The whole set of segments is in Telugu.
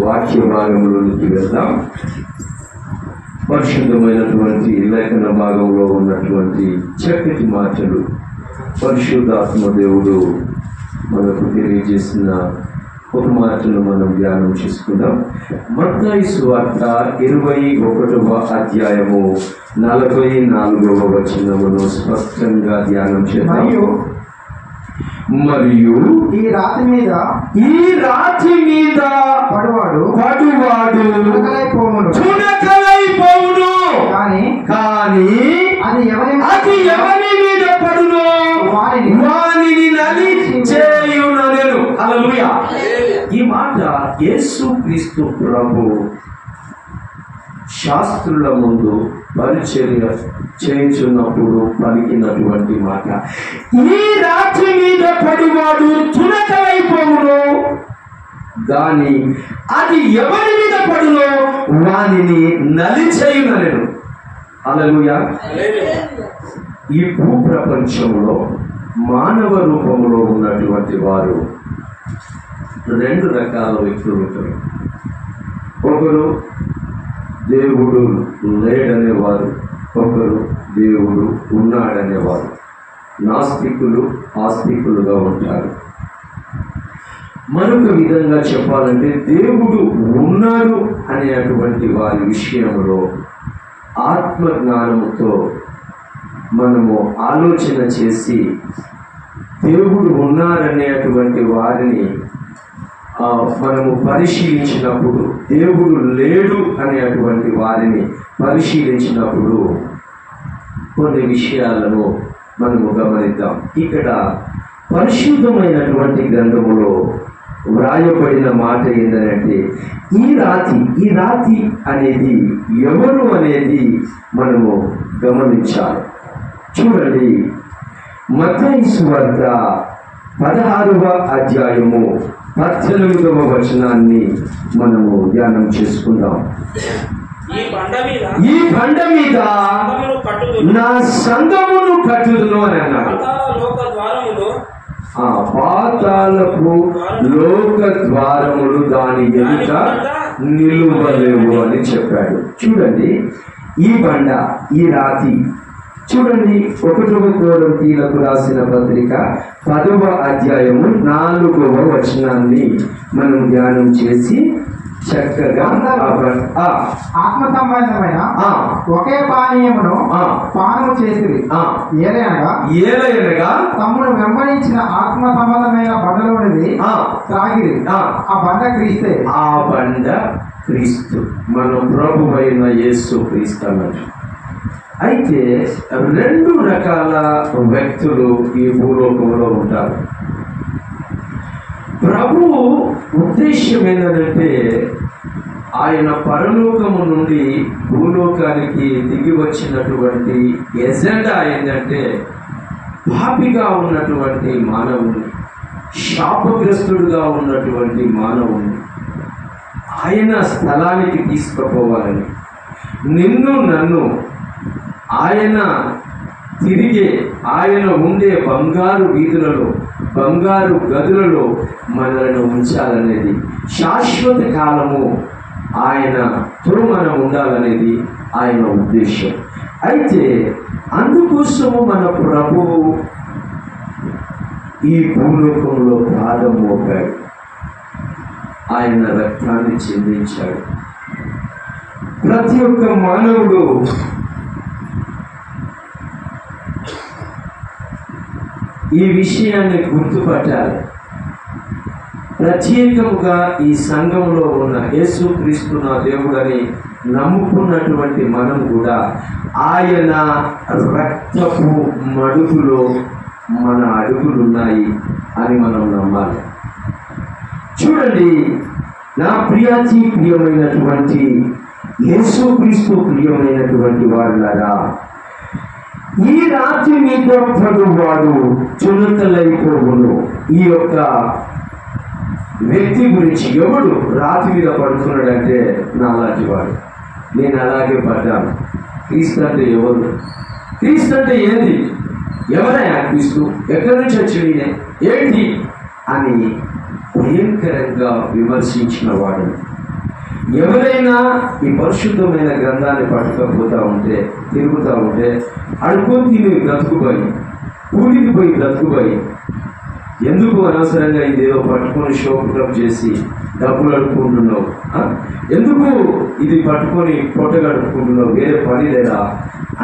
వాక్య భాగంలోనికి వెళ్దాం. పరిశుద్ధమైనటువంటి లేఖన భాగంలో ఉన్నటువంటి చక్కటి మాటలు పరిశుద్ధాత్మ దేవుడు మనకు తెలియజేసిన ఒక మాటను మనం ధ్యానం చేసుకుందాం. మత్తయి సువార్త 21వ అధ్యాయము 44వ వచనమును స్పష్టంగా ధ్యానం చేద్దాం. మరియు ఈ రాతి మీద పడువాడు చునకలైపోవును, కానీ అది ఎవరి మీద పడునో వానిని నలిచేయునెను. హల్లెలూయా. ఈ మాట యేసుక్రీస్తు ప్రభు శాస్త్రుల ముందు పరిచర్య చేయించున్నప్పుడు పలికినటువంటి మాట. ఈ రాత్రి మీద పడివాడు చునకలైపోవును, గాని అది ఎవరి మీద పడునో వానిని నలిచేయునెను. హల్లెలూయా. ఈ భూప్రపంచంలో మానవ రూపంలో ఉన్నటువంటి వారు రెండు రకాల వ్యక్తులు ఉంటారు. ఒకరు దేవుడు లేడనేవారు, ఒకరు దేవుడు ఉన్నాడనేవారు. నాస్తికులు ఆస్తికులుగా ఉంటారు. మరొక విధంగా చెప్పాలంటే దేవుడు ఉన్నాడు అనేటువంటి వారి విషయంలో ఆత్మజ్ఞానముతో మనము ఆలోచన చేసి దేవుడు ఉన్నారనేటువంటి వారిని మనము పరిశీలించినప్పుడు, దేవుడు లేడు అనేటువంటి వారిని పరిశీలించినప్పుడు కొన్ని విషయాలను మనము గమనిద్దాం. ఇక్కడ పరిశుద్ధమైనటువంటి గ్రంథములో వ్రాయబడిన మాట ఏంటంటే ఈ రాతి అనేది ఎవరు అనేది మనము గమనించాలి. చూడండి, మత్తయి సువార్త 16వ అధ్యాయము 18వ వచనాన్ని మనము ధ్యానం చేసుకుందాం. ఈ బండ మీద నా సంఘమును కట్టుదును అని అన్నాడు. పాతాళపు లోక ద్వారములు దాని ఎదుట నిలువలేవు అని చెప్పాడు. చూడండి, ఈ బండ, ఈ రాతి. చూడండి, 1వ కొరింథీయులకు రాసిన పత్రిక 10వ అధ్యాయము 4వ వచనాన్ని మనం ధ్యానం చేసి చక్కగా ఆత్మ సంబంధమైన ఒకే పానీయమును పానము చేసిరి. ఏలయనగా తమ్ముడు వెంబడించిన ఆత్మ సంబంధమైన బండలోనిది త్రాగిరి. ఆ బండ క్రీస్తే. ఆ బండ క్రీస్తు, మన ప్రభువైన యేసు క్రీస్తు అన్నట్టు. అయితే రెండు రకాల వ్యక్తులు ఈ భూలోకంలో ఉంటారు. ప్రభు ఉద్దేశం ఏంటంటే ఆయన పరలోకము నుండి భూలోకానికి దిగి వచ్చినటువంటి ఎజెండా ఏంటంటే పాపిగా ఉన్నటువంటి మానవుని, శాపగ్రస్తుడుగా ఉన్నటువంటి మానవుని ఆయన స్థలానికి తీసుకుపోవాలని, నిన్ను నన్ను ఆయన తిరిగే, ఆయన ఉండే బంగారు వీధులలో, బంగారు గదులలో మనలను ఉంచాలనేది, శాశ్వత కాలము ఆయనతో మనం ఉండాలనేది ఆయన ఉద్దేశం. అయితే అందుకోసము మన ప్రభువు ఈ భూలోకంలో పాదం మోపాడు, ఆయన రక్తాన్ని చిందించాడు. ప్రతి ఒక్క మానవుడు ఈ విషయాన్ని గుర్తుపట్టాలి. ప్రత్యేకముగా ఈ సంఘంలో ఉన్న యేసుక్రీస్తు నా దేవుడని నమ్ముకున్నటువంటి మనం కూడా ఆయన రక్తపు మడుగులో మన అడుగులున్నాయి అని మనం నమ్మాలి. చూడండి, నా ప్రియమైనటువంటి యేసుక్రీస్తు ప్రియమైనటువంటి వారులారా, ఈ రాత్రి మీద పడువాడు చునకలైపోవును. ఈ యొక్క వ్యక్తి గురించి ఎవడు రాతి మీద పడుతున్నాడంటే నాలాంటి వాడు. నేను అలాగే పడ్డాను. క్రీస్తు అంటే ఎవరు? క్రీస్తు అంటే ఏంది? ఎవరైనా క్రీస్తు? ఎక్కడి నుంచి వచ్చి ఏంటి అని భయంకరంగా విమర్శించిన వాడు. ఎవరైనా ఈ పరిశుద్ధమైన గ్రంథాన్ని పట్టుకపోతా ఉంటే, తిరుగుతూ ఉంటే, అడుక్కొని తిని బ్రతుకుపోయి, కూలికి పోయి బ్రతుకుపోయి, ఎందుకు అనవసరంగా ఇదేదో పట్టుకొని షోపుటం చేసి డబ్బులు అడుక్కుంటున్నావు, ఎందుకు ఇది పట్టుకొని పొట్ట గడుపుకుంటున్నావు, వేరే పని లేదా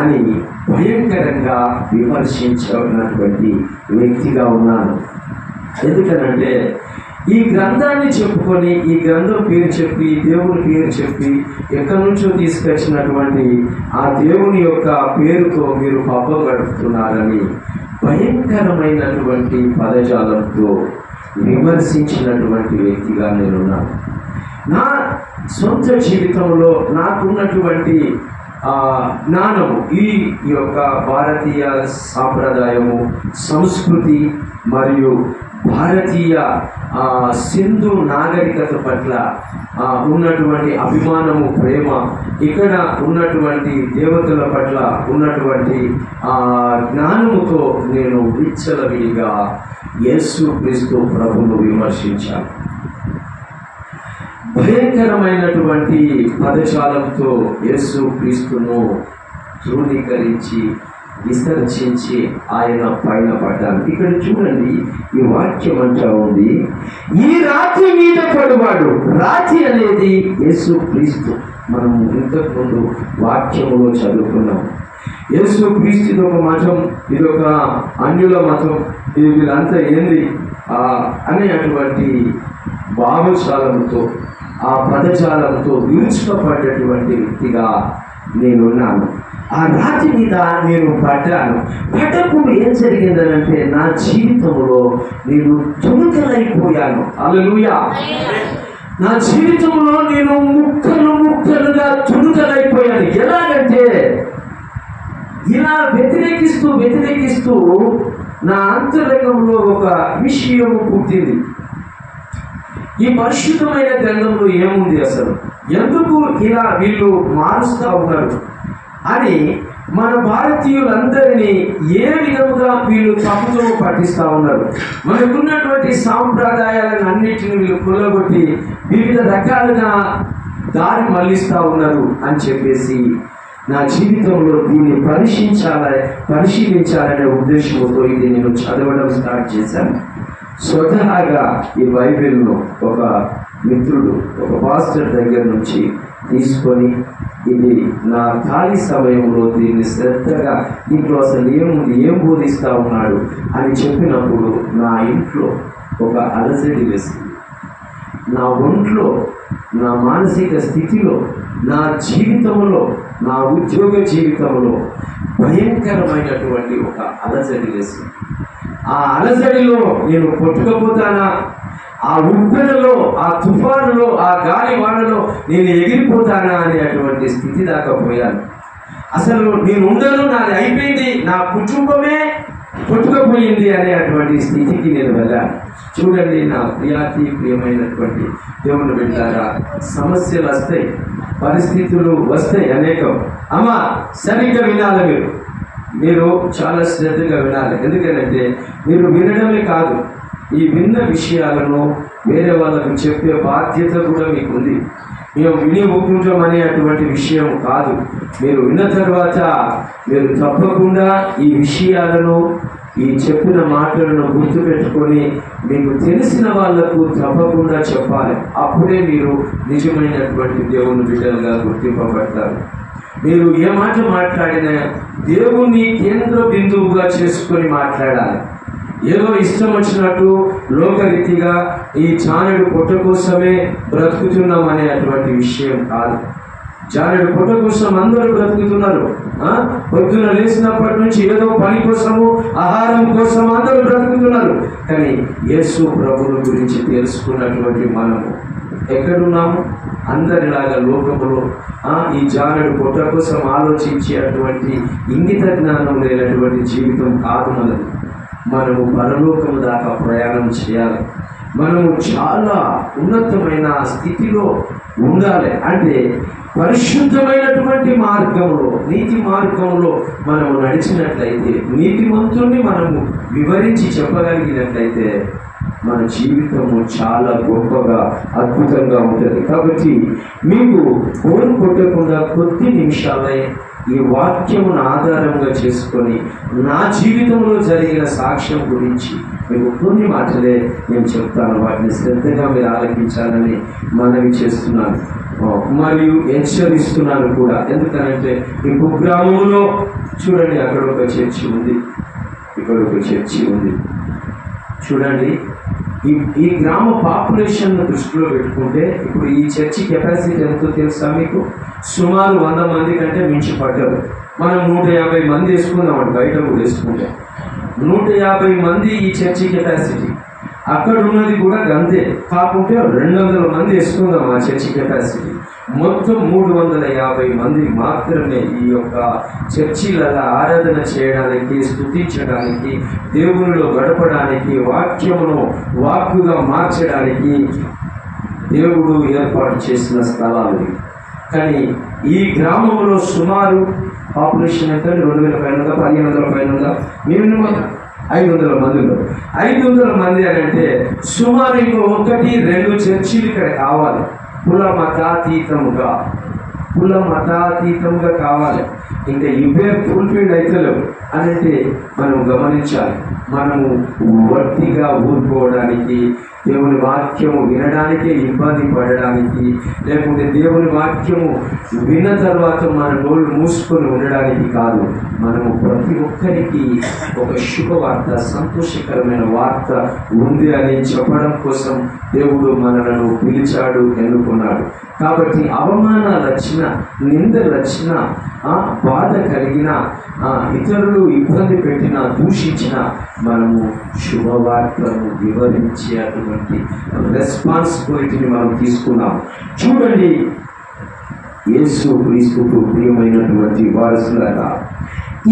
అని భయంకరంగా విమర్శించినటువంటి వ్యక్తిగా ఉన్నాను. ఎందుకనంటే ఈ గ్రంథాన్ని చెప్పుకొని, ఈ గ్రంథం పేరు చెప్పి, దేవుని పేరు చెప్పి, ఎక్కడి నుంచో తీసుకొచ్చినటువంటి ఆ దేవుని యొక్క పేరుతో మీరు పబ్బం గడుపుతున్నారని భయంకరమైనటువంటి పదజాలంతో విమర్శించినటువంటి వ్యక్తిగా నేనున్నాను. నా సొంత జీవితంలో నాకున్నటువంటి జ్ఞానము, ఈ యొక్క భారతీయ సాంప్రదాయము, సంస్కృతి మరియు భారతీయ సింధు నాగరికత పట్ల ఉన్నటువంటి అభిమానము, ప్రేమ, ఇక్కడ ఉన్నటువంటి దేవతల పట్ల ఉన్నటువంటి జ్ఞానముతో నేను విచ్చలవిడిగా యేసుక్రీస్తు ప్రభువును విమర్శించాను. భయంకరమైనటువంటి పదజాలంతో యేసుక్రీస్తును ధృవీకరించి విసర్జించి ఆయన పైన పడ్డాను. ఇక్కడ చూడండి, ఈ వాక్యం అంటా ఉంది, ఈ రాతి మీద పడువాడు. రాతి అనేది యేసుక్రీస్తు. మనం ఇంతకు ముందు వాక్యములో చదువుకున్నాం. యేసుక్రీస్తు ఇదొక మతం, ఇదొక అన్యుల మతం, ఇది వీళ్ళంతా ఏంది అనేటువంటి భావజాలంతో, ఆ పదజాలంతో విరుచుకపడ్డటువంటి వ్యక్తిగా నేనున్నాను. ఆ రాతి మీద నేను పడ్డాను. పడ్డప్పుడు ఏం జరిగిందనంటే, నా జీవితంలో నేను తుణుకలైపోయాను. హల్లెలూయా. నా జీవితంలో నేను ముక్కలు ముక్కలుగా తుణుకలైపోయాను. ఎలాగంటే, ఇలా వ్యతిరేకిస్తూ నా అంతరంగంలో ఒక విషయము పుట్టింది. ఈ పరిశుద్ధమైన గ్రంథంలో ఏముంది అసలు, ఎందుకు ఇలా వీళ్ళు మారుస్తూ ఉన్నారు అని మన భారతీయులందరినీ ఏ విధముగా వీళ్ళు తప్పుతో పట్టిస్తూ ఉన్నారు. మనకున్నటువంటి సాంప్రదాయాలను అన్నిటిని వీళ్ళు కొల్లగొట్టి వివిధ రకాలుగా దారి మళ్లిస్తూ ఉన్నారు అని చెప్పేసి నా జీవితంలో దీన్ని పరిశీలించాలనే ఉద్దేశంతో ఇది నేను చదవడం స్టార్ట్ చేశాను. స్వతహాగా ఈ బైబిల్ను ఒక మిత్రుడు, ఒక పాస్టర్ దగ్గర నుంచి తీసుకొని, ఇది నా ఖాళీ సమయంలో దీన్ని శ్రద్ధగా, దీంట్లో అసలు ఏముంది, ఏం బోధిస్తూ ఉన్నాడు అని చెప్పినప్పుడు నా ఇంట్లో ఒక అలజడి వేసింది. నా ఒంట్లో, నా మానసిక స్థితిలో, నా జీవితంలో, నా ఉద్యోగ జీవితంలో భయంకరమైనటువంటి ఒక అలజడి వేసింది. ఆ అలజడిలో నేను కొట్టుకపోతానా, ఆ ఉప్పెనలో, ఆ తుఫానులో, ఆ గాలి వానలో నేను ఎగిరిపోతానా అనేటువంటి స్థితి దాకా పోయాను. అసలు నేను ఉండను, నాది అయిపోయింది, నా కుటుంబమే కొట్టుకపోయింది అనేటువంటి స్థితికి నేను వెళ్ళాను. చూడండి, నా ప్రియమైనటువంటి దేవుని బిడ్డలారా, సమస్యలు వస్తాయి, పరిస్థితులు వస్తాయి అనేకం. అమ్మా, సరిగ్గా వినాలి, మీరు చాలా శ్రద్ధగా వినాలి. ఎందుకంటే మీరు వినడమే కాదు, ఈ విన్న విషయాలను వేరే వాళ్ళకు చెప్పే బాధ్యత కూడా మీకు ఉంది. మేము విని ఊపుకుంటాం అనేటువంటి విషయం కాదు. మీరు విన్న తర్వాత మీరు తప్పకుండా ఈ విషయాలను, ఈ చెప్పిన మాటలను గుర్తుపెట్టుకొని మీకు తెలిసిన వాళ్లకు తప్పకుండా చెప్పాలి. అప్పుడే మీరు నిజమైనటువంటి దేవుని బిడ్డలుగా గుర్తింపబడతారు. మీరు ఏ మాట మాట్లాడినా దేవుణ్ణి కేంద్ర బిందువుగా చేసుకొని మాట్లాడాలి. ఏదో ఇష్టం వచ్చినట్టు లోకరీతిగా ఈ జానెడు పొట్ట కోసమే బ్రతుకుతున్నాం అనేటువంటి విషయం కాదు. జానెడు పొట్ట కోసం అందరూ బ్రతుకుతున్నారు. పొద్దున లేచినప్పటి నుంచి ఏదో పని కోసము, ఆహారం కోసం అందరూ బ్రతుకుతున్నారు. కానీ యేసు ప్రభువుని గురించి తెలుసుకున్నటువంటి మనము ఎక్కడున్నాము? అందరిలాగా లోకములో ఈ జానెడు పొట్ట కోసం ఆలోచించేటువంటి ఇంగిత జ్ఞానం లేనటువంటి జీవితం కాదు మనది. మనము పరలోకము దాకా ప్రయాణం చేయాలి. మనము చాలా ఉన్నతమైన స్థితిలో ఉండాలి. అంటే పరిశుద్ధమైనటువంటి మార్గంలో, నీతి మార్గంలో మనము నడిచినట్లయితే, నీతిమంతుల్ని మనము వివరించి చెప్పగలిగినట్లయితే మన జీవితము చాలా గొప్పగా అద్భుతంగా ఉంటుంది. కాబట్టి మీకు బోర్ కొట్టకుండా కొద్ది నిమిషాలే ఈ వాక్యమును ఆధారంగా చేసుకొని నా జీవితంలో జరిగిన సాక్ష్యం గురించి మీకు కొన్ని మాటలే నేను చెప్తాను. వాటిని శ్రద్ధగా మీరు ఆలకించాలని మనవి చేస్తున్నాను మరియు హెచ్చరిస్తున్నాను కూడా. ఎందుకనంటే ఈ కుగ్రామంలో చూడండి, అక్కడ ఒక చర్చి ఉంది, ఇక్కడ ఒక చర్చి ఉంది. చూడండి, ఈ గ్రామ పాపులేషన్ దృష్టిలో పెట్టుకుంటే ఇప్పుడు ఈ చర్చి కెపాసిటీ ఎంతో తెలుసా మీకు? సుమారు 100 మంది కంటే మించి పడ్డారు. మనం 150 మంది వేసుకుందామండి, బయట కూడా వేసుకుంటాం. 150 మంది ఈ చర్చి కెపాసిటీ. అక్కడ ఉన్నది కూడా అంతే, కాకుంటే 200 మంది వేసుకుందాం ఆ చర్చి కెపాసిటీ. మొత్తం 350 మంది మాత్రమే ఈ యొక్క చర్చిలలో ఆరాధన చేయడానికి, స్తుతించడానికి, దేవునిలో గడపడానికి, వాక్యమును వాక్కుగా మార్చడానికి దేవుడు ఏర్పాటు చేసిన స్థలాలు. కానీ ఈ గ్రామంలో సుమారు పాపులేషన్ ఎంత? 2000 పైన, 1500 పైన, మినిమం 500 మంది ఉన్నారు. 500 మంది అని అంటే సుమారు ఇంకో 1-2 చర్చీలు ఇక్కడ కావాలి. కుల మతాతీతంగా కావాలి. ఇంకా ఇవే ఫుల్ఫిల్డ్ అవుతలేవు అని అంటే మనం గమనించాలి. మనము వట్టిగా ఊరుకోవడానికి, దేవుని వాక్యము వినడానికే ఇబ్బంది పడడానికి, లేకుంటే దేవుని వాక్యము విన్న తర్వాత మన నోళ్ళు మూసుకొని ఉండడానికి కాదు. మనము ప్రతి ఒక్కరికి ఒక శుభవార్త, సంతోషకరమైన వార్త ఉంది అని చెప్పడం కోసం దేవుడు మనలను పిలిచాడు, ఎన్నుకున్నాడు. కాబట్టి అవమానాలు వచ్చిన, నిందలు వచ్చిన, బాధ కలిగిన, ఇతరులు ఇబ్బంది పెట్టిన, దూషించిన మనము శుభవార్తను వివరించే అటువంటి రెస్పాన్సిబిలిటీని మనం తీసుకున్నాం. చూడండి, యేసు క్రీస్తుకు ప్రియమైనటువంటి వారసులారా,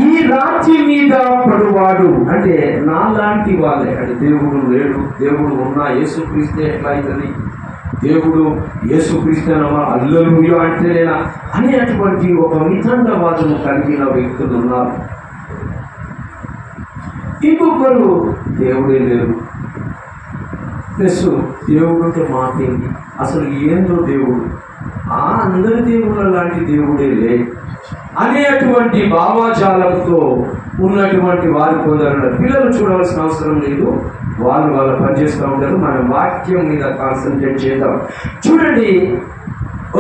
ఈ రాజ్యం మీద పడువాడు అంటే నాలాంటి వాళ్ళే. అంటే దేవుడు లేడు, దేవుడు ఉన్నా యేసుక్రీస్తే ఎట్లా అవుతుంది? దేవుడు యేసుక్రీస్తునమా హల్లెలూయా అంటేనేనా అనేటువంటి ఒక వితండవాదము కలిగిన వ్యక్తులు ఉన్నారు. ఇంకొకరు దేవుడే లేరు, ప్లస్ దేవుడితో మాకేంటి, అసలు ఏందో దేవుడు, అందరి దేవుళ్ళ లాంటి దేవుడే లే అనేటువంటి భావాజాలంతో ఉన్నటువంటి వారు కొందరు. పిల్లలు చూడవలసిన అవసరం లేదు, వాళ్ళు పనిచేస్తూ ఉంటారు. మన వాక్యం మీద కాన్సన్ట్రేట్ చేద్దాం. చూడండి,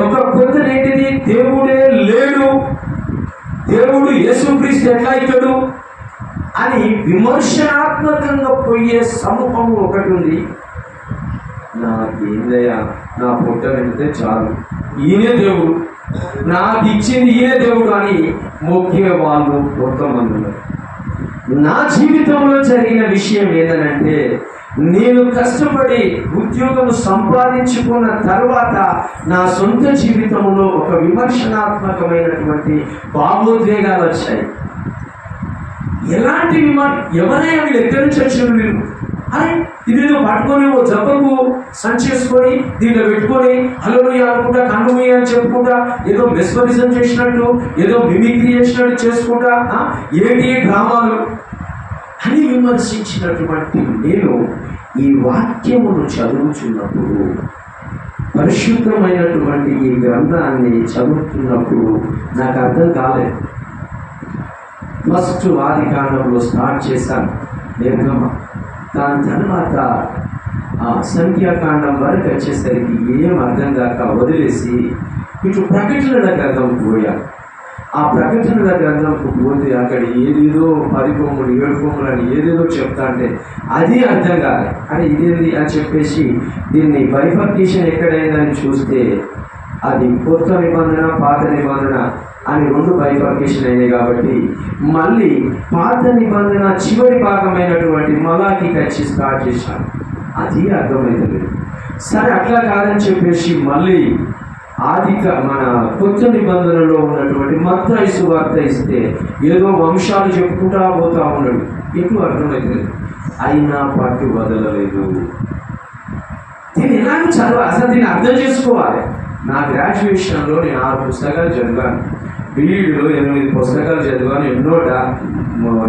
ఒక కొందరు ఏంటిది, దేవుడే లేడు, దేవుడు యేసుక్రీస్తు ఎట్లా అవుతాడు అని విమర్శనాత్మకంగా పోయే సమూహం ఒకటి ఉంది. నాకేందయ్యా, నా పొట్ట వెళ్తే చాలు, ఈయనే దేవుడు, నాకు ఇచ్చింది ఈయనే దేవుడు అని మొక్కే వాళ్ళు కొంతమంది ఉన్నారు. నా జీవితంలో జరిగిన విషయం ఏంటంటే, నేను కష్టపడి ఉద్యోగం సంపాదించుకున్న తర్వాత నా సొంత జీవితంలో ఒక విమర్శనాత్మకమైనటువంటి భావోద్వేగాలు వచ్చాయి. ఎలాంటి ఎవరైనా వీళ్ళు ఎక్కడి నుంచి వచ్చిన వీళ్ళు, అరే ఇదేదో పట్టుకొని ఓ జబ్బకు సంచేసుకొని దీంట్లో పెట్టుకొని హల్లెలూయా అనుకుంటా, కన్నుమయ్య అని చెప్పుకుంటా, ఏదో మెస్మరిజం చేసినట్టు, ఏదో మిమిక్రీ చేసినట్టు చేసుకుంటా, ఏంటి డ్రామాలు అని విమర్శించినటువంటి నేను ఈ వాక్యమును చదువుతున్నప్పుడు, పరిశుద్ధమైనటువంటి ఈ గ్రంథాన్ని చదువుతున్నప్పుడు నాకు అర్థం కాలేదు. ఫస్ట్ ఆదికాండంలో స్టార్ట్ చేశాను, నిర్గమ. దాని తర్వాత సంఖ్యాకాండం వరకు వచ్చేసరికి ఏం అర్థం కాక వదిలేసి ఇటు ప్రకటనల గ్రంథంకు పోయాను. ఆ ప్రకటనల గ్రంథంకు పోతే అక్కడ ఏదేదో 10 కొమ్ములు 7 కొమ్ములు అని ఏదేదో చెప్తా అంటే అది అర్థం కాలే. అని ఇదేంది అని చెప్పేసి దీన్ని బైఫర్కేషన్ ఎక్కడైందని చూస్తే అది కొత్త నిబంధన, పాత నిబంధన అని 2 బైఫర్కేషన్ అయినాయి. కాబట్టి మళ్ళీ పాత నిబంధన చివరి భాగమైనటువంటి మలాకీకి వచ్చి స్టార్ట్ చేశాను. అది అర్థమైంది. సరే అట్లా కాదని చెప్పేసి మళ్ళీ మన కొత్త నిబంధనలో ఉన్నటువంటి మత్తయి సువార్త ఇస్తే ఏదో వంశాలు చెప్పుకుంటా పోతా ఉన్నాడు. ఎటు అర్థమైంది. అయినా పట్టు వదలలేదు. దీన్ని ఎలాగో చదవాలి, అసలు దీన్ని అర్థం చేసుకోవాలి. నా గ్రాడ్యుయేషన్లో నేను 6 పుస్తకాలు చదివాను, బీఈడీలో 8 పుస్తకాలు చదివాను, ఎన్నో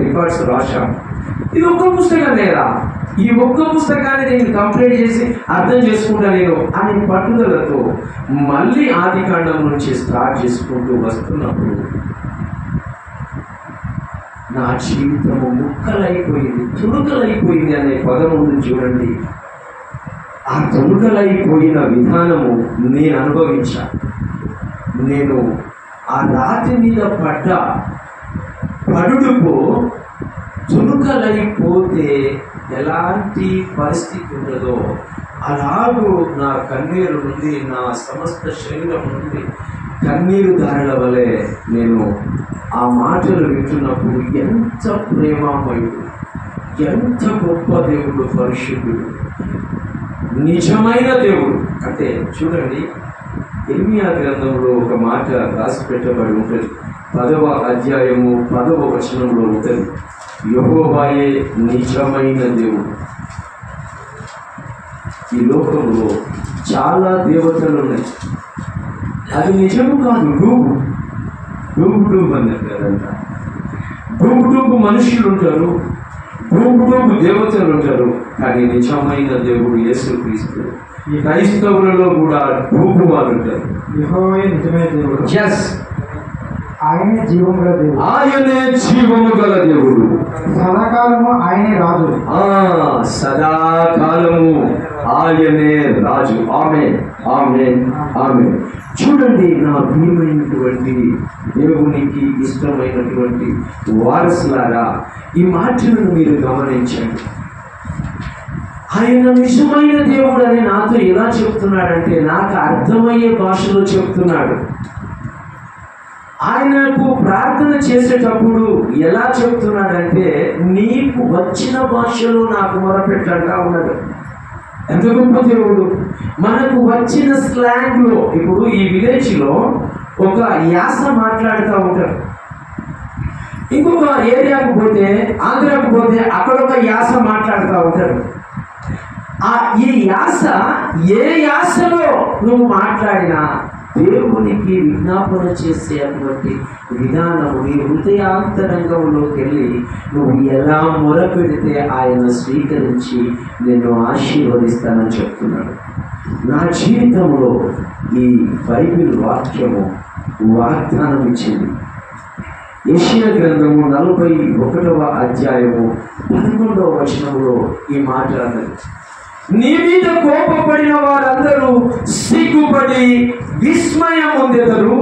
రికార్డ్స్ రాశాను. ఇది ఒక్క పుస్తకం లేదా, ఈ ఒక్క పుస్తకాన్ని నేను కంప్లీట్ చేసి అర్థం చేసుకుంటా నేను అనే పట్టుదలతో మళ్ళీ ఆదికాండం నుంచి స్టార్ట్ చేసుకుంటూ వస్తున్నప్పుడు నా జీవితము ముక్కలైపోయింది, తుణుకలైపోయింది అనే పదం ఉంది చూడండి. ఆ తుణుకలైపోయిన విధానము నేను అనుభవించా. నేను ఆ రాతి మీద పడ్డ పడుడుకు తుణుకలైపోతే ఎలాంటి పరిస్థితి ఉండదో అలాగూ నా కన్నీరు నుండి, నా సమస్త శరీరం నుండి కన్నీరు దారుల వలె నేను ఆ మాటలు వింటున్నప్పుడు ఎంత ప్రేమమయుడు, ఎంత గొప్ప దేవుడు, పరిశుద్ధుడు, నిజమైన దేవుడు. అంటే చూడండి, ఇర్మియా గ్రంథంలో ఒక మాట రాసి పెట్టబడి ఉంటుంది. 10వ అధ్యాయము 10వ వచనంలో ఉంటుంది, యెహోవాయే నిజమైన దేవుడు. ఈ లోకంలో చాలా దేవతలు ఉన్నాయి, అది నిజము కాదు. డూబు అన్నారు కదంట. డూబు మనుషులు ఉంటారు, డూబు దేవతలు ఉంటారు, కానీ నిజమైన దేవుడు యేసుక్రీస్తు. ఈ క్రైస్తవులలో కూడా డూబు వాళ్ళు ఉంటారు. యెహోవాయే నిజమైన దేవుడు. ఎస్, ఆయనే జీవము గల దేవుడు. ఆయనే జీవము గల దేవుడు. సదాకాలము ఆయనే రాజు. సదాకాలము ఆయనే రాజు. ఆమేన్, ఆమేన్, ఆమేన్. చూడండి, నా ప్రియమైనటువంటి దేవునికి ఇష్టమైనటువంటి వారసులారా, ఈ మాటలను మీరు గమనించండి. ఆయన నిజమైన దేవుడు అని నాతో ఎలా చెప్తున్నాడంటే, నాకు అర్థమయ్యే భాషలో చెప్తున్నాడు. ఆయనకు ప్రార్థన చేసేటప్పుడు ఎలా చెప్తున్నాడంటే, నీకు వచ్చిన భాషలో నాకు మొరపెట్టంటా ఉన్నాడు. ఎంత గొప్ప దేవుడు! మనకు వచ్చిన స్లాంగ్ లో, ఇప్పుడు ఈ విలేజ్ లో ఒక యాస మాట్లాడుతూ ఉంటారు, ఇంకొక ఏరియాకు పోతే, ఆంధ్రాకు పోతే అక్కడ ఒక యాస మాట్లాడుతూ ఉంటారు. ఈ యాస, ఏ యాసలో నువ్వు మాట్లాడినా దేవునికి విజ్ఞాపన చేసేటువంటి విధానము నీ హృదయాంతరంగంలోకి వెళ్ళి నువ్వు ఎలా మొరపెడితే ఆయన స్వీకరించి నిన్ను ఆశీర్వదిస్తానని చెప్తున్నాడు. నా జీవితంలో ఈ బైబిల్ వాక్యము వాగ్దానం ఇచ్చింది. యెషయా గ్రంథము 41వ అధ్యాయము 11వ వచనంలో ఈ మాట అన్నది, నీ మీద కోపపడిన వారందరూ సిగ్గుపడి విస్మయం పొందెదరు,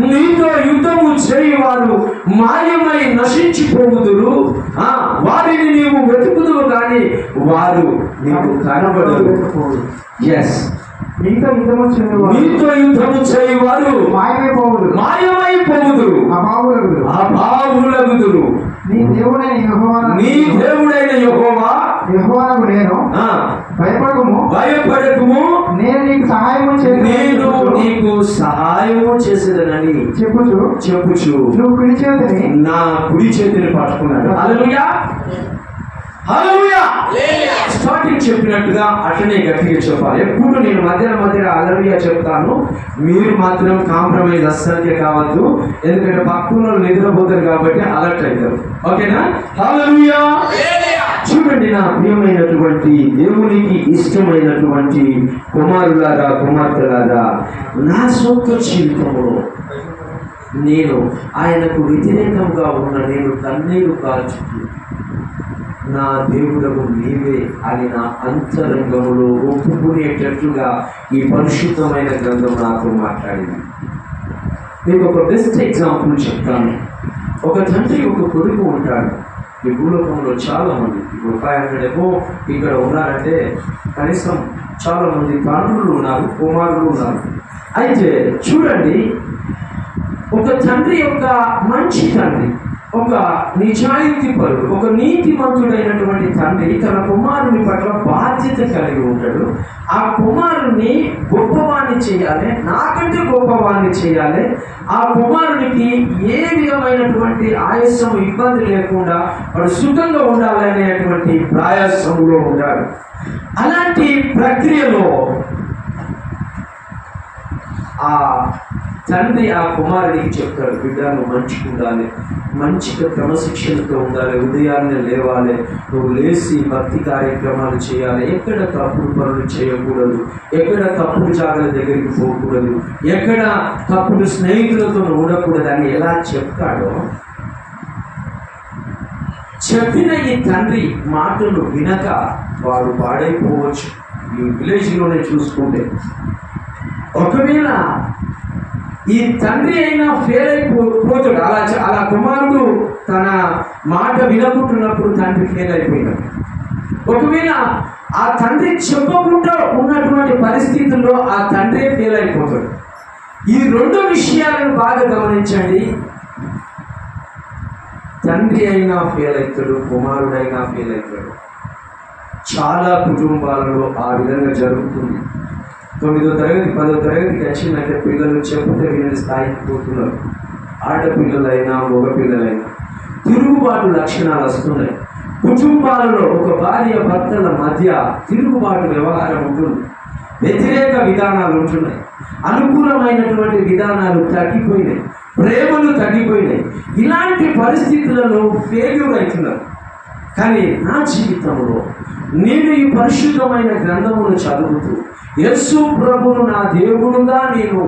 నీతో యుద్ధము చేయువారు మాయమై నశించిపోవుదురు, వారిని నీవు వెతుకుదువు కానీ వారు నీకు కనబడరు. ఎస్, నీతో యుద్ధము చేయువారు మాయమైపోవుదురు, అభావులగుదురు. నీ దేవుడైన యెహోవా నేను భయపడకుము, నేను నీకు సహాయము చేసేదనని చెప్పుచు నువ్వు కుడి చేతిని, నా కుడి చేతిని పట్టుకున్నాడు. హల్లెలూయా, హల్లెలూయా. స్టార్టింగ్ చెప్పినట్టుగా అట్లనే గట్టిగా చెప్పాలి. ఎప్పుడు నేను మధ్యలో హల్లెలూయా చెప్తాను, మీరు మాత్రం కాంప్రమైజ్ అస్సలకే కావద్దు, ఎందుకంటే పక్కన నిద్రపోతారు కాబట్టి అలర్ట్ అవుతారు. ఓకేనా? హల్లెలూయా. చూడండి, నా ప్రియమైనటువంటి దేవునికి ఇష్టమైనటువంటి కుమారులారా, కుమార్తెలారా, నా సొంత జీవితంలో నేను ఆయనకు వ్యతిరేకంగా ఉన్న నేను కన్నీరు కాల్చుతూ, నా దేవుడకు నీవే అని నా అంతరంగంలో ఒప్పుకునేటట్లుగా ఈ పరిశుద్ధమైన గ్రంథం నాతో మాట్లాడింది. మీకు ఒక బెస్ట్ ఎగ్జాంపుల్ చెప్తాను. ఒక తండ్రి ఒక కొడుకు ఉంటాడు. ఈ భూలోకంలో చాలా మంది, ఇప్పుడు 500 ఏమో ఇక్కడ ఉన్నారంటే కనీసం చాలా మంది తండ్రులు ఉన్నారు, కుమారులు ఉన్నారు. అయితే చూడండి, ఒక తండ్రి యొక్క మంచి తండ్రి ఒక నిజాయితీ పరుడు, ఒక నీతిమంతుడైనటువంటి తండ్రి తన కుమారుని పట్ల బాధ్యత కలిగి ఉంటాడు. ఆ కుమారుని గొప్పవాణ్ణి చేయాలి, నాకంటే గొప్పవాణ్ణి చేయాలి, ఆ కుమారునికి ఏ విధమైనటువంటి ఆయాసం ఇబ్బంది లేకుండా వాడు సుఖంగా ఉండాలి అనేటువంటి ప్రయాసంలో ఉంటాడు. అలాంటి ప్రక్రియలో ఆ తండ్రి ఆ కుమారుడికి చెప్తాడు, బిడ్డ నువ్వు మంచిగా ఉండాలి, మంచిగా క్రమశిక్షణతో ఉండాలి, ఉదయాన్నే లేవాలి, నువ్వు లేచి భక్తి కార్యక్రమాలు చేయాలి, ఎక్కడ తప్పుడు పనులు చేయకూడదు, ఎక్కడ తప్పుడు జాగ్రత్త దగ్గరికి పోకూడదు, ఎక్కడ తప్పుడు స్నేహితులతో ఉండకూడదు అని ఎలా చెప్తాడో, చెప్పిన ఈ తండ్రి మాటలు వినక వాడు పాడైపోవచ్చు. ఈ విలేజ్లోనే చూసుకుంటే ఒకవేళ ఈ తండ్రి అయినా ఫెయిల్ అయిపోతాడు. అలా కుమారుడు తన మాట వినకుంటున్నప్పుడు తండ్రి ఫెయిల్ అయిపోయినాడు. ఒకవేళ ఆ తండ్రి చెప్పకుండా ఉన్నటువంటి పరిస్థితుల్లో ఆ తండ్రి ఫెయిల్ అయిపోతాడు. ఈ రెండు విషయాలను బాగా గమనించండి. తండ్రి అయినా ఫెయిల్ అవుతాడు, కుమారుడైనా ఫెయిల్ అవుతాడు. చాలా కుటుంబాలలో ఆ విధంగా జరుగుతుంది. 9వ తరగతి 10వ తరగతికి వచ్చిందంటే పిల్లలు చెప్పుతే వినే స్థాయికి పోతున్నారు. ఆడపిల్లలైనా మగ పిల్లలైనా తిరుగుబాటు లక్షణాలు వస్తున్నాయి. కుటుంబాలలో ఒక భార్య భర్తల మధ్య తిరుగుబాటు వ్యవహారం ఉంటుంది. వ్యతిరేక విధానాలు ఉంటున్నాయి. అనుకూలమైనటువంటి విధానాలు తగ్గిపోయినాయి. ప్రేమలు తగ్గిపోయినాయి. ఇలాంటి పరిస్థితులలో ఫెయిల్యూర్ అవుతున్నారు. కానీ నా జీవితంలో నేను ఈ పరిశుద్ధమైన గ్రంథమును చదువుతూ యేసు ప్రభువును నా దేవుడుగా నేను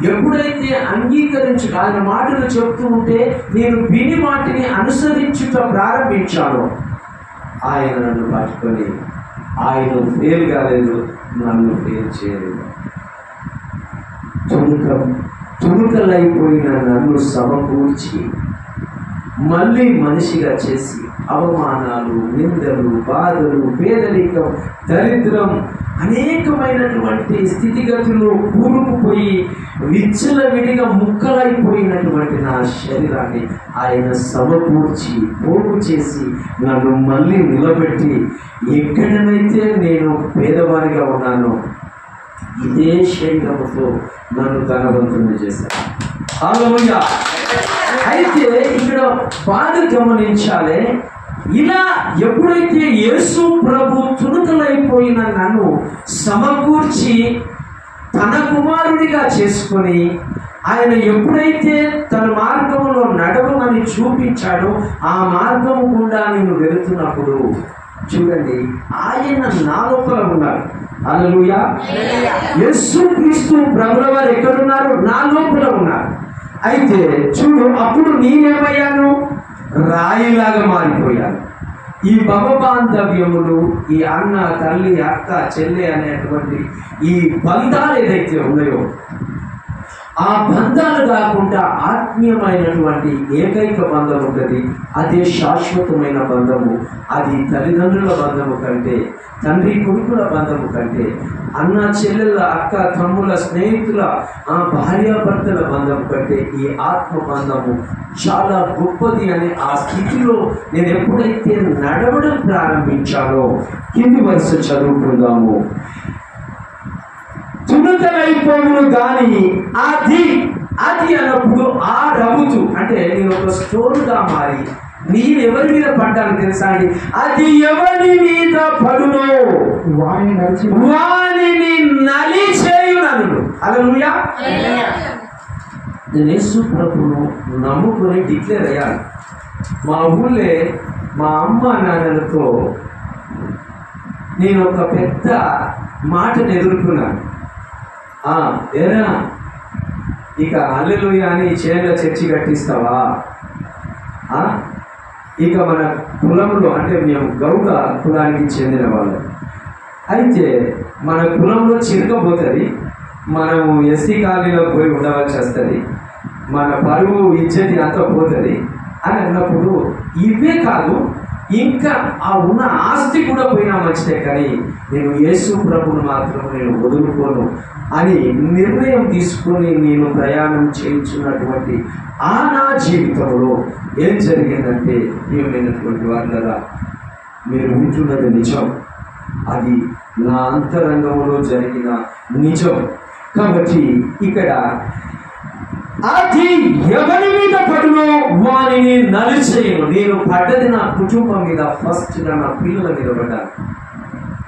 ఎప్పుడైతే అంగీకరించు ఆయన మాటలు చెప్తూ ఉంటే నేను విని వాటిని అనుసరించుట ప్రారంభించానో ఆయన నన్ను పట్టుకొని ఆయన ఫెయిల్ కాలేదు, నన్ను ఫెయిల్ చేయలేదు. తుణుకలైపోయిన నన్ను సమకూర్చి మళ్ళీ మనిషిగా చేసి అవమానాలు, నిందలు, బాధలు, పేదరికం, దరిద్రం, అనేకమైనటువంటి స్థితిగతులు కూరుకుపోయి విచ్చలవిడిగా ముక్కలైపోయినటువంటి నా శరీరాన్ని ఆయన సమకూర్చి పోగు చేసి నన్ను మళ్ళీ నిలబెట్టి ఎక్కడనైతే నేను పేదవాడిగా ఉన్నానో ఇదే శరీరముతో నన్ను ధనవంతుని చేశాను. హల్లెలూయా. అయితే ఇక్కడ బాగా గమనించాలి. ఇలా ఎప్పుడైతే యేసు ప్రభు తుణుకలైపోయిన నన్ను సమకూర్చి తన కుమారుడిగా చేసుకొని ఆయన ఎప్పుడైతే తన మార్గంలో నడవమని చూపించాడో ఆ మార్గము గుండా నేను వెళుతున్నప్పుడు చూడండి ఆయన నా లోపల ఉన్నారు. హల్లెలూయా. యేసు క్రీస్తు ప్రభుల వారు ఎక్కడున్నారు? నా లోపల ఉన్నారు. అయితే చూడు, అప్పుడు నేనేమయ్యాను? రాయిలాగా మారిపోయాను. ఈ భవబాంధవ్యములు, ఈ అన్న తల్లి అక్క చెల్లె అనేటువంటి ఈ బంధాలు ఏదైతే ఉన్నాయో ఆ బంధాలు కాకుండా ఆత్మీయమైనటువంటి ఏకైక బంధం ఉంటుంది. అదే శాశ్వతమైన బంధము. అది తల్లిదండ్రుల బంధము కంటే, తండ్రి కొడుకుల బంధము కంటే, అన్న చెల్లెళ్ళ అక్క తమ్ముల స్నేహితుల భార్యాభర్తల బంధం కంటే ఈ ఆత్మ బంధము చాలా గొప్పది అని ఆ స్థితిలో నేను ఎప్పుడైతే నడవడం ప్రారంభించానో కింది వరుస చదువుకుందాము. తుణుకలైపోవును గాని అది అన్నప్పుడు ఆ రవుతు అంటే నేను ఒక స్టోన్గా మారి నేను ఎవరి మీద పడ్డాను తెలుసా అండి? అది ఎవరి మీద పడునో వారిని నలిచేయునను. హల్లెలూయా. నేను యేసు ప్రభువును నమ్ముకొని డిక్లేర్ అయ్యాను. మా ఊళ్ళే మా అమ్మ నాన్నలతో నేను ఒక పెద్ద మాటను ఎదుర్కొన్నాను. ఏరా ఇక హల్లెలూయా అని చేనులో చర్చి కట్టిస్తావా? ఇక మన కులంలో అంటే మేము గౌడ కులానికి చెందిన వాళ్ళం. అయితే మన కులంలో చిరకపోతుంది, మనము ఎస్సీ కాలనీలో పోయి ఉండవలసి వస్తుంది, మన పరువు ఇజ్జతి అంతా పోతుంది అని అన్నప్పుడు ఇవే కాదు ఇంకా ఆ ఉన్న ఆస్తి కూడా పోయినా మంచిదే, కానీ నేను యేసు ప్రభువును మాత్రం నేను వదులుకోను అని నిర్ణయం తీసుకొని నేను ప్రయాణం చేయించున్నటువంటి ఆ నా జీవితంలో ఏం జరిగిందంటే, ఏమైనటువంటి వాళ్ళరా మీరు వింటున్నది నిజం, అది నా అంతరంగంలో జరిగిన నిజం. కాబట్టి ఇక్కడ అది ఎవరి మీద పడునో వారిని నలిచేయను. నేను పడ్డది నా కుటుంబం మీద, ఫస్ట్గా నా పిల్లల మీద పడ్డాను.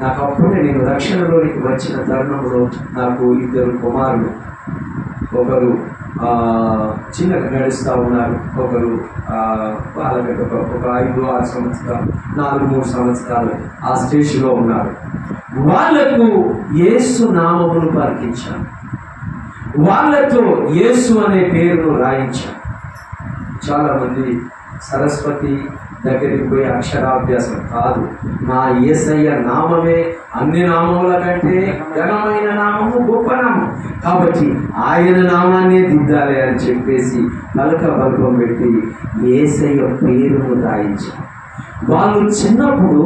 నాకు అప్పుడే నేను రక్షణలోనికి వచ్చిన తరుణంలో నాకు 2 కుమారులు, ఒకరు చిన్నగా నడుస్తూ ఉన్నారు, ఒకరు వాళ్ళకి ఒక 5-6 సంవత్సరాలు, 4-3 సంవత్సరాలు ఆ స్టేజ్లో ఉన్నారు. వాళ్లకు యేసు నామమును పలికించాను, వాళ్ళతో యేసు అనే పేరును రాయించాను. చాలా మంది సరస్వతి దగ్గరికి పోయి అక్షరాభ్యాసం కాదు, నా యేసయ్య నామమే అన్ని నామముల కంటే ఘనమైన నామము, గొప్ప నామం, కాబట్టి ఆయన నామాన్ని దిద్దాలి అని చెప్పేసి పలకం పెట్టి యేసయ్య పేరును రాయించాను. వాళ్ళు చిన్నప్పుడు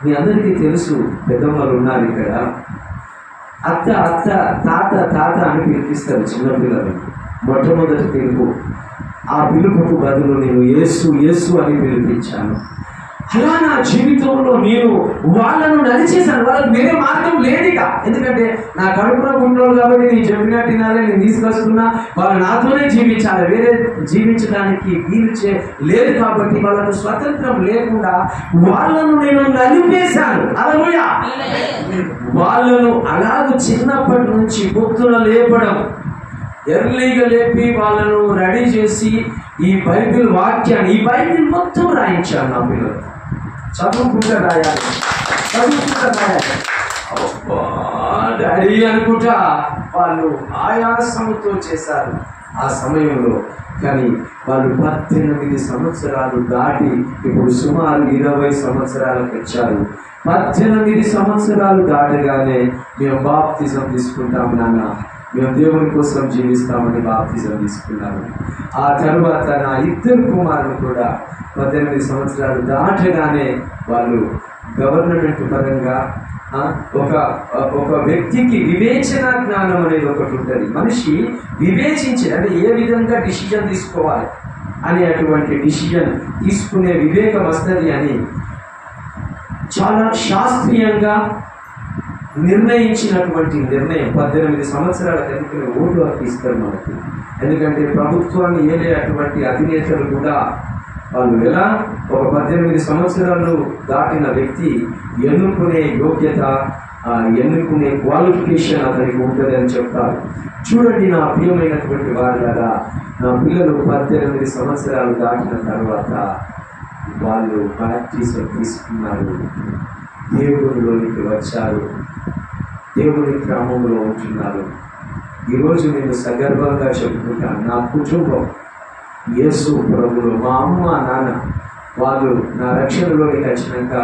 మీ అందరికీ తెలుసు, పెద్దమ్మలు ఉన్నారు ఇక్కడ, అత్త అత్త, తాత తాత అని పిలిపిస్తారు చిన్నపిల్లలు. మొట్టమొదటి పిలుపు, ఆ పిలుపుకు బదులు నేను యేసు యేసు అని పిలిపించాను. అలా నా జీవితంలో నేను వాళ్ళను నడిచేశాను. వాళ్ళకి వేరే మార్గం లేదుగా, ఎందుకంటే నా కడుపులో పుట్టినోళ్ళు కాబట్టి నేను చెప్పినట్టు వినాలి, నేను తీసుకొస్తున్నా, వాళ్ళు నాతోనే జీవించాలి, వేరే జీవించడానికి వీలు లేదు. కాబట్టి వాళ్ళకు స్వతంత్రం లేకుండా వాళ్ళను నేను నలిపేశాను. హల్లెలూయా. వాళ్ళను అలాగూ చిన్నప్పటి నుంచి పొద్దున లేపడం, ఎర్లీగా లేపి వాళ్ళను రెడీ చేసి ఈ బైబిల్ వాక్యాన్ని, ఈ బైబిల్ మొత్తం రాయించాను. నా పిల్లలు చదువుకుంటా రాయాలి, డాడీ అనుకుంటా వాళ్ళు ఆయాసంతో చేశారు ఆ సమయంలో. కానీ వాళ్ళు 18 సంవత్సరాలు దాటి ఇప్పుడు సుమారు 20 సంవత్సరాలకు వచ్చారు. 18 సంవత్సరాలు దాటగానే మేము బాప్తిజం తీసుకుంటాం నాన్న, మేము దేవుని కోసం జీవిస్తామని బాప్తిజం తీసుకున్నాము. ఆ తర్వాత నా 2 కుమారులు కూడా 18 సంవత్సరాలు దాటగానే వాళ్ళు గవర్నమెంట్ పరంగా ఒక వ్యక్తికి వివేచన జ్ఞానం అనేది ఒకటి ఉంటుంది. మనిషి వివేచించి, అంటే ఏ విధంగా డిసిజన్ తీసుకోవాలి అని, అటువంటి డిసిజన్ తీసుకునే వివేకం వస్తుంది అని చాలా శాస్త్రీయంగా నిర్ణయించినటువంటి నిర్ణయం. 18 సంవత్సరాల కనుక ఓటు హక్కు ఇస్తారు మనకి. ఎందుకంటే ప్రభుత్వాన్ని ఏలే అటువంటి అధినేతలు కూడా వాళ్ళు ఎలా ఒక 18 సంవత్సరాలు దాటిన వ్యక్తి ఎన్నుకునే యోగ్యత, ఎన్నుకునే క్వాలిఫికేషన్ అతనికి ఉంటుంది అని చెప్తారు. చూడండి నా ప్రియమైనటువంటి వారిలాగా, నా పిల్లలు 18 సంవత్సరాలు దాటిన తర్వాత వాళ్ళు బాప్టిజం తీసుకున్నారు, దేవుడిలోనికి వచ్చారు, దేవుని గ్రామంలో ఉంటున్నారు. ఈరోజు నేను సగర్వంగా చెప్పుకుంటాను, నా కుటుంబం యేసు ప్రభువులో, మా అమ్మ నాన్న వాళ్ళు నా రక్షణలోకి వచ్చినాక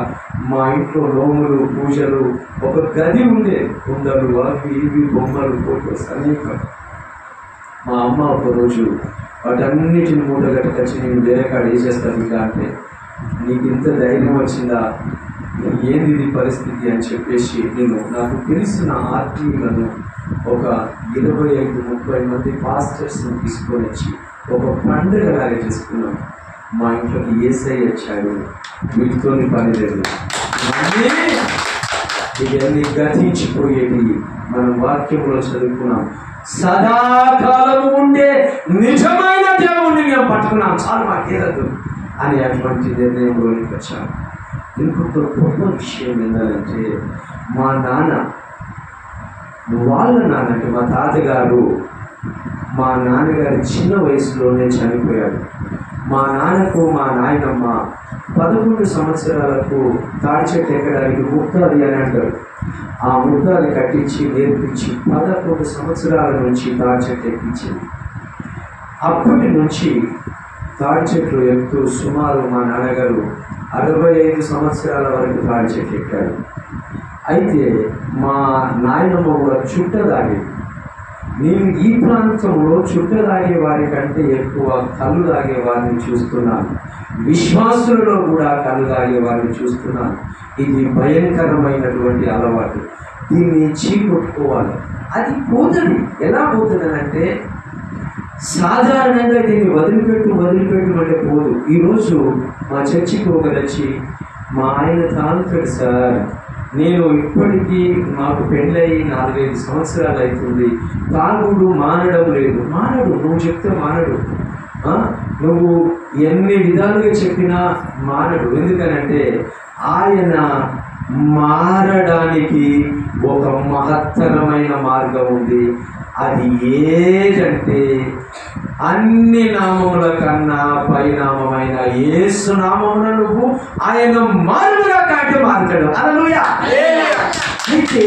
మా ఇంట్లో నోములు, పూజలు, ఒక గది ఉండే, కుండలు, అవి ఇవి, బొమ్మలు, ఫోటోస్ అనేకం. మా అమ్మ ఒకరోజు వాటన్నిటిని మూటగట్టుకొచ్చి నేను వేరే కాడ వేసేస్తాను ఇంకా అంటే, నీకు ఇంత ధైర్యం వచ్చిందా, ఏంది ఇది పరిస్థితి అని చెప్పేసి నేను నాకు తెలిసిన ఆత్మీయులను ఒక 25-30 మంది పాస్టర్స్ని తీసుకొని వచ్చి ఒక పండుగలాగా చేసుకున్నాం. మా ఇంట్లోకి యేసయ్య వచ్చాడు, వీటితో పని లేదు, ఇవన్నీ గతించిపోయేవి. మనం వాక్యంలో చదువుకున్నాం, సదాకాలము ఉండే నిజమైన దేవుణ్ణి మేము పట్టుకున్నాం, చాలు మాకేదద్దు అని అటువంటి నిర్ణయంలోకి వచ్చాం. ఇంకొక గొప్ప విషయం ఏంటంటే, మా నాన్న వాళ్ళ నాన్న అంటే మా తాతగారు, మా నాన్నగారు చిన్న వయసులోనే చనిపోయాడు. మా నాన్నకు మా నాయనమ్మ 11 సంవత్సరాలకు తాడి చెట్టు ఎక్కడానికి ముక్తాది అని అంటారు. ఆ ముక్తాది కట్టించి నేర్పించి 11 సంవత్సరాల నుంచి తాడి చెట్టు ఎక్కించింది. అప్పటి నుంచి తాడి చెట్లు ఎక్కుతూ సుమారు మా నాన్నగారు 65 సంవత్సరాల వరకు తాడి చెట్టు ఎక్కాడు. అయితే మా నాయనమ్మ కూడా చుట్టదాగి నేను ఈ ప్రాంతంలో చుట్ట తాగే వారి కంటే ఎక్కువ కళ్ళు తాగే వారిని చూస్తున్నాను. విశ్వాసులలో కూడా కళ్ళు తాగే వారిని చూస్తున్నాను. ఇది భయంకరమైనటువంటి అలవాటు. దీన్ని చీకొట్టుకోవాలి. అది పోతుంది. ఎలా పోతుంది అంటే, సాధారణంగా దీన్ని వదిలిపెట్టు అంటే పోదు. ఈరోజు మా చర్చికి ఒకరు వచ్చి, మా ఆయన తాగుతాడు సార్, నేను ఇప్పటికీ మాకు పెళ్ళయి 4-5 సంవత్సరాలు అవుతుంది, తాగుడు మానడం లేదు. మానడు, నువ్వు చెప్తే మానడు. నువ్వు ఎన్ని విధాలుగా చెప్పినా మానడు. ఎందుకనంటే ఆయన మారడానికి ఒక మహత్తరమైన మార్గం ఉంది. అది ఏదంటే, అన్ని నామముల కన్నా పైనామమైన యేసు నామమున నువ్వు ఆయన మారుగా కాటి మారుతాడు. హల్లెలూయా. అయితే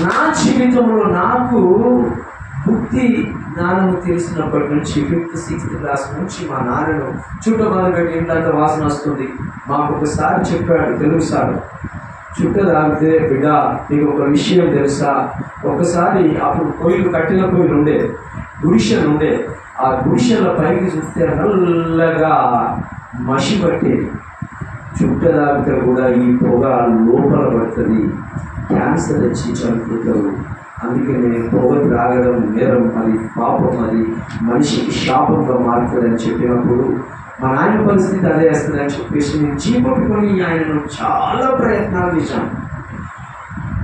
నా జీవితంలో నాకు బుద్ధి జ్ఞానము తెలిసినప్పటి నుంచి 5th 6th క్లాస్ నుంచి మా నాన్నను చుట్ట మొదలుపెట్టి ఇంట్లో వాసన వస్తుంది. మాకు ఒకసారి చెప్పాడు తెలుగు సార్, చుట్ట తాగితే బిడ్డ నీకు ఒక విషయం తెలుసా, ఒకసారి అప్పుడు పొయ్యిలు కట్టిన పొయ్యిలు ఉండే, గుడిసెలు ఉండే, ఆ గుడిసెల పైకి చూస్తే నల్లగా మసి పట్టేది. చుట్ట తాగితే కూడా ఈ పొగ లోపల పడుతుంది, క్యాన్సర్ వచ్చి చనిపోతారు. అందుకనే పొగ త్రాగడం నేరం, అది పాపం, అది మనిషికి శాపంగా మారుతుందని చెప్పినప్పుడు మా నాయన పరిస్థితి అదే వేస్తుందని చెప్పేసి నేను చీపట్టుకొని ఆయనను చాలా ప్రయత్నాలు చేశాను.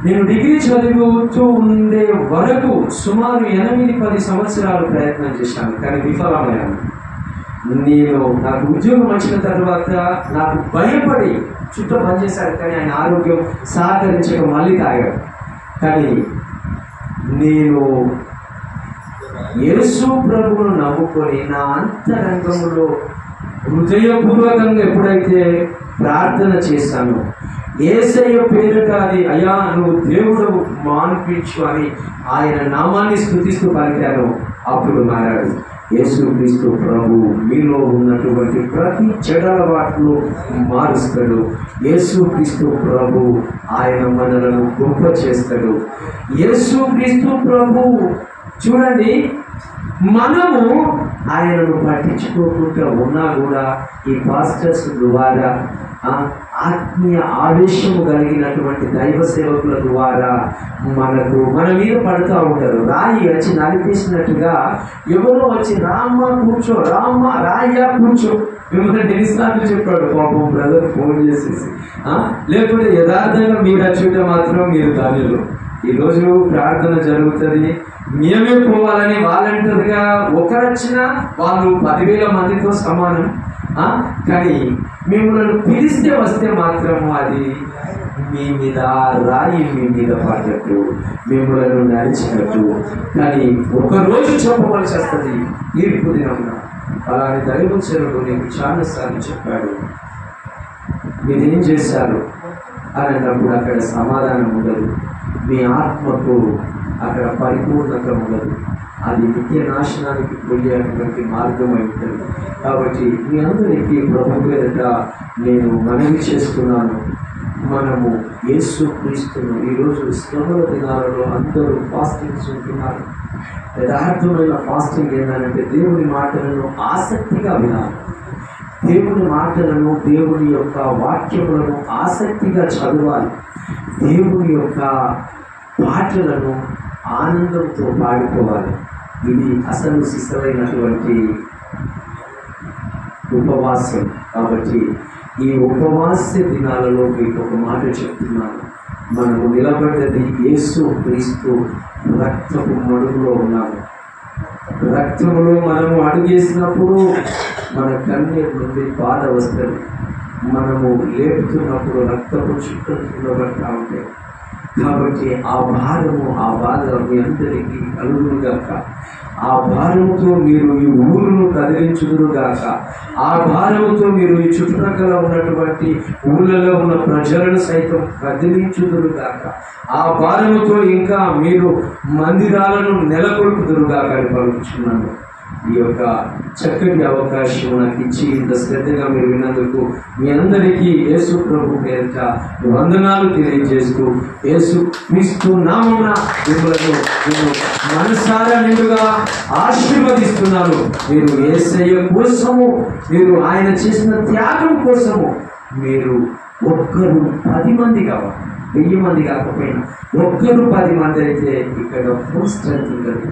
నేను డిగ్రీ చదువుతూ ఉండే వరకు సుమారు 8-10 సంవత్సరాలు ప్రయత్నం చేశాను, కానీ విఫలమయ్యాను. నాకు ఉద్యోగం వచ్చిన తర్వాత నాకు భయపడి చుట్టూ పనిచేశాను, కానీ ఆయన ఆరోగ్యం సహకరించక మళ్ళీ తాగాడు. కానీ నేను యేసు ప్రభువును నమ్ముకొని నా అంతరంగంలో హృదయపూర్వకంగా ఎప్పుడైతే ప్రార్థన చేశానో, యేసయ్య పేరుట అది అయ్యా నువ్వు దేవుడు మాన్పించు అని ఆయన నామాన్ని స్తుతిస్తూ పలికాను, అప్పుడు మారాడు. యేసుక్రీస్తు ప్రభు మీలో ఉన్నటువంటి ప్రతి చెడలవాట్లు మారుస్తాడు. యేసుక్రీస్తు ప్రభు ఆయన మనలను గొప్ప చేస్తాడు. యేసుక్రీస్తు ప్రభు చూడండి, మనము ఆయనను పట్టించుకోకుండా ఉన్నా కూడా ఈ పాస్టర్స్ ద్వారా ఆత్మీయ ఆవేశము కలిగినటువంటి దైవ సేవకుల ద్వారా మన మీద పడుతూ ఉంటారు. రాయి వచ్చి నలిపేసినట్టుగా ఎవరో వచ్చి రామ్మ కూర్చో, రామ్మ రాయ్యా కూర్చో, మిమ్మల్ని ఎన్నిసార్లు చెప్పాడు పాపం బ్రదర్ ఫోన్ చేసేసి. లేకుంటే యథార్థంగా మీరు వచ్చుంటే మాత్రం మీరు ధన్యులు. ఈరోజు ప్రార్థన జరుగుతుంది, మేమే పోవాలని వాలంటీర్గా ఒకరొచ్చినా వాళ్ళు 10,000 మందితో సమానం. కానీ మిమ్మల్ని పిలిస్తే వస్తే మాత్రము అది మీ మీద రాయి మీ మీద పడ్డట్టు, మిమ్మల్ని నడిచినట్టు. కానీ ఒకరోజు చెప్పవలసి వస్తుంది తీర్పు దినంలో. అలానే దైవచనుడు నీకు చాలాసార్లు చెప్పాడు, మీరేం చేశారు అని అన్నప్పుడు అక్కడ సమాధానం ఉండదు, మీ ఆత్మకు అక్కడ పరిపూర్ణత ఉండదు, అది నిత్య నాశనానికి పోయేటువంటి మార్గం అవుతుంది. కాబట్టి మీ అందరికీ ప్రభు ఎదుట నేను మనవి చేస్తున్నాను, మనము యేసుక్రీస్తును ఈరోజు శ్రమల దినాలలో అందరూ ఫాస్టింగ్స్ ఉంటున్నారు. యథార్థమైన ఫాస్టింగ్ ఏంటంటే దేవుని మాటలను ఆసక్తిగా వినాలి, దేవుని మాటలను, దేవుని యొక్క వాక్యములను ఆసక్తిగా చదవాలి, దేవుని యొక్క పాటలను ఆనందంతో పాడుకోవాలి. ఇది అసలు సిద్ధమైనటువంటి ఉపవాసం. కాబట్టి ఈ ఉపవాస దినాలలో మీకు ఒక మాట చెప్తున్నాను, మనము నిలబడ్డది యేసు క్రీస్తు రక్తపు మడుగులో ఉన్నాము. రక్తములో మనము అడుగేసినప్పుడు మన కన్నీరు నుండి బాధ వస్తుంది, మనము లేపుతున్నప్పుడు రక్తపు చుట్టూ నిలబడతా ఉంటాయి. కాబట్టి ఆ భారము, ఆ బాధ మీ అందరికీ కలుగునుగాక. ఆ భారముతో మీరు ఈ ఊరును కదిలించుదురుగాక. ఆ భారముతో మీరు ఈ చుట్టుపక్కల ఉన్నటువంటి ఊళ్ళలో ఉన్న ప్రజలను సైతం కదిలించుదురుగాక. ఆ భారముతో ఇంకా మీరు మందిరాలను నెలకొల్పుదురుగాక అని పలుకుతున్నాను. ఈ యొక్క చక్కటి అవకాశం నాకు ఇచ్చి ఇంత శ్రద్ధగా మీరు విన్నందుకు మీ అందరికీ యేసు ప్రభు పేరిట వందనాలు తెలియజేస్తూ యేసు క్రీస్తు నామమున మిమ్మల్ని నేను మనసారా నిండుగా ఆశీర్వదిస్తున్నాను. మీరు యేసయ్య కోసము, మీరు ఆయన చేసిన త్యాగం కోసము మీరు ఒక్కరు 10 మంది కావాలి, 1000 మంది కాకపోయినా ఒక్కరు 10 మంది అయితే ఇక్కడ ఫుల్ స్ట్రెంత్ ఉంటుంది.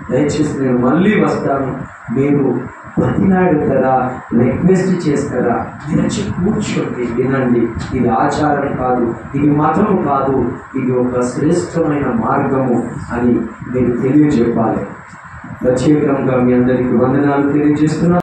దయచేసి నేను మళ్ళీ వస్తాను. మీరు బతిలాడుతారా, రిక్వెస్ట్ చేస్తారా, నిలిచి కూర్చోండి, వినండి. ఇది ఆచారం కాదు, ఇది మతము కాదు, ఇది ఒక శ్రేష్టమైన మార్గము అని మీరు తెలియజెప్పాలి. ప్రత్యేకంగా మీ అందరికీ వందనాలు తెలియజేస్తున్నాను.